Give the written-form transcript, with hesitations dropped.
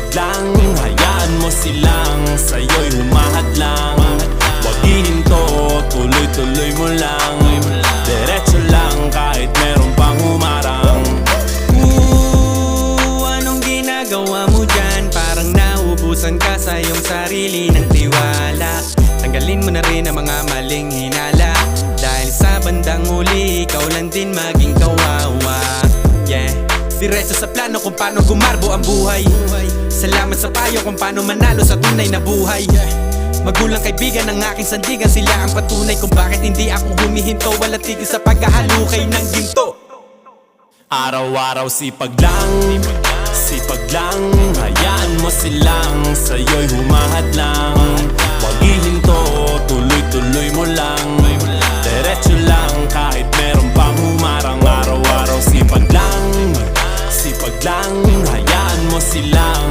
sipag lang, hayaan mo silang sa'yo'y humahad lang. Wag hihinto, tuloy-tuloy mo lang. Diretso lang kahit meron pang humarang. Anong ginagawa mo dyan? Parang naubusan ka sa iyong sarili ng tiwala. Tanggalin mo na rin ang mga maling hinala, dahil sa bandang huli ikaw lang din maging kawawa. Yeah, diretso sa plano kung paano gumarbo ang buhay. Salamat sa payo kung paano manalo sa tunay na buhay. Magulang kaibigan ng aking sandigan, sila ang patunay kung bakit hindi ako humihinto. Wala tigil sa paghahalukay ng ginto. Araw-araw sipag lang, hayaan mo silang sa'yo'y humahad lang. Wag hihinto, tuloy-tuloy mo lang. Diretso lang kahit meron pang humarang. Araw-araw sipag lang, hayaan mo silang